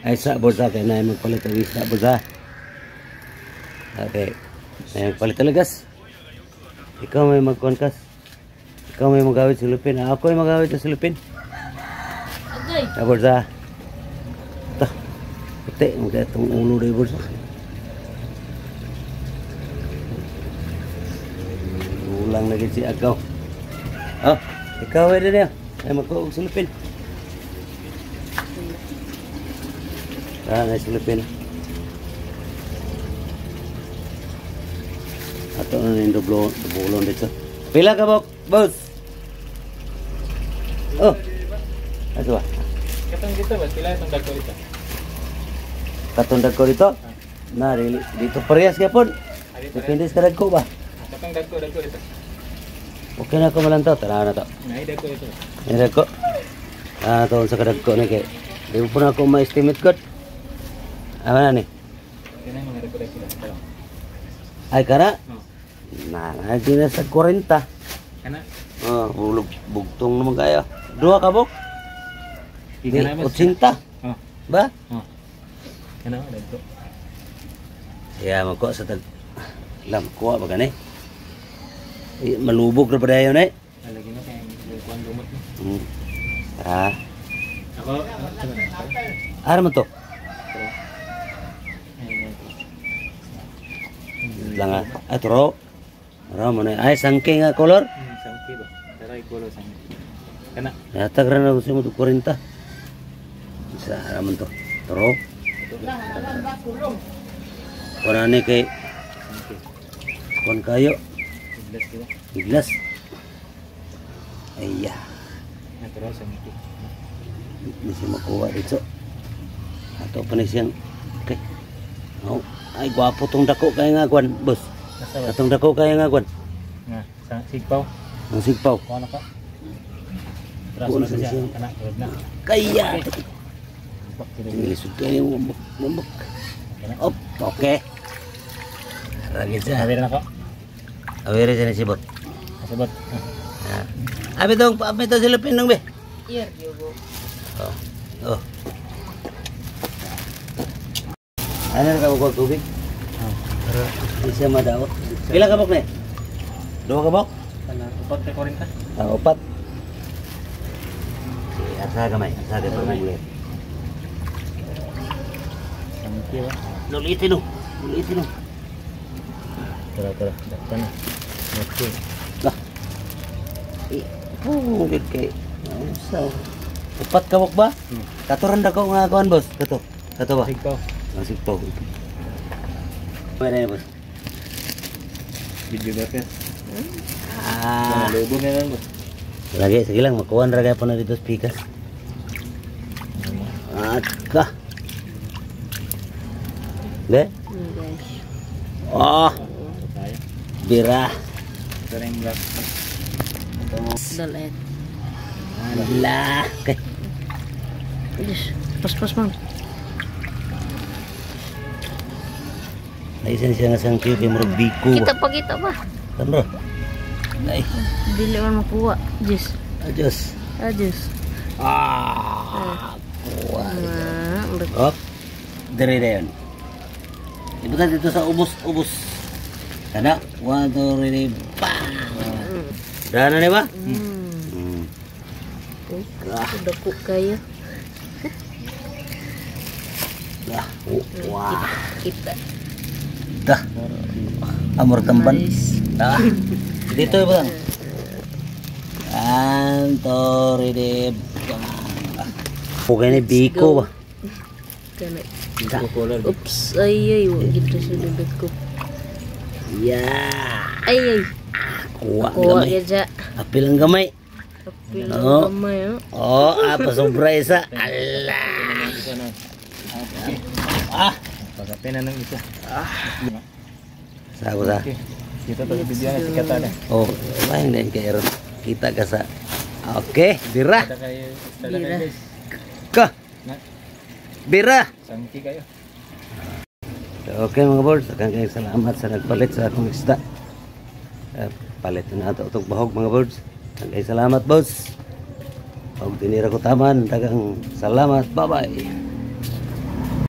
Ay sa bosa kay na magpalit ang isa bosa. Okay. Ay magpalit talagas. Ikaw may magkonkas. Ikaw may magawid sa lupin. Ako ay magawid sa lupin. Okay. Ah, bosa. Ta. Puti mga itong ulo rin bosa. Ulang lagi si Agaw. Oh, ikaw ay din yan. Ay magkuha sa lupin. Ay silipin. Ato na yung dublon dito. Pila ka boss? Oh. Ato ba? Katong dito ba? Pila itong dagko dito? Katong dagko dito? Na, dito parehas ka po. Depende sa dagko ba? Katong dagko dito. Okay na ako malantaw. Tara na to. Nay dagko dito. May dagko. Ito sa kadagko na kay. Di po na ako ma-estimate ko. Ano na ni? Kaya mga dagko dito. Ay kara? Oh. Nanagi na sa 40. Kana? Oh, bugtong naman kayo. Dua ka bok? Di, 80. Oh. Ba? Oh. Kana dagko. Ya, magkuha sa tag... Lam, kuha ba gani? Malubog na pa dayo na eh. Lagi na kay kuan lumot mo. Ah, Ako, ara man to? Lang ah. Ay, turo. Ara mo na. Ay, sangking nga kolor. Sangki ba? Taray kulo sangki. Kana? Yatag rin ako sa mo 40. Isa, ara man to. Turo. Kuna ni kay... Sangki. Kun kayo. Iglas diba? Iglas. Ay, Naturo sangki. Hindi siya makuha dito. Ato pa na siyang... Okay. Oh. Ay, gwapo tong dako kaya nga kwan, boss. Nasa ba? Atong dako kaya nga kwan. Nga, sigpaw. Ang sigpaw. Kuha na ka. Kuha Traso na na siya. siya. Kana, tulad na. Kaya! Bak, sila Ang lisod kayo yung mambak. Kana. Op, okay. Ragit siya. Sabi na ako. Awere siya na sibot. Kasabot. Abi tong silupin nung be. Here you go. Oh. Ano na ka magkuha tubig? Hindi siya madaot. Pila ka bok na eh? Dua ka bok? Kana, upat kay 40. Upat. Asa gamay. Asa ka pa mga. Sangki ba? Lulitin no. Lulitin no. Tara. Daktan na. Okay. Lah. Gid kay. So, upat ka bok ba? Katuran dako nga kuan boss. Kato ba? Sigpaw. Masih po. Pwede na boss. Video ba ka? Ah. Lubog na lang ba? Lagi, sige lang. Makuhan ragay pa na dito speaker. At ka. Be? Guys. Oh, Tayo. bira. Ito na yung black. Dalit. Ala. Okay. Yes. Pas man. Ay, siya nga sang kay murag biko ba? Kita pa. Tandro. Ay, Dili man makuha. Yes. adjust. Adios. Kuha. Udah. Oh. Dire na yun. Ibutan dito sa ubos. Kada. 1, 2, 3, bang! Dana na ba? Udah kok kaya. Wah. Kita. Dah. Amor tamban. Nice. Ah. Dito ba? Antori de. Okay na biko ba? Kana. Biko color. Oops. Ay. Wag gitu sudah ko. Yeah. Ay. Kuha Kuha gamay. ya. Apil ang gamay. Pila Oo. kamay. Oh, apa surprise. Allah. Ah. Pagkape na ng isa. Sa ako sa. Okay. Kita to video na sikat na. Oh, lain din kay Aaron. Kita ka sa. Okay, bira. Ada kayo. Bira. Guys. Ka. Na, Bira. sangki kayo. Okay mga boards, akan kayo salamat sa nagpalit sa akong isda. Palit na ito itong bahog mga boards. Akan kayo salamat boss. Pag tinira ko taman, tagang salamat. Bye bye.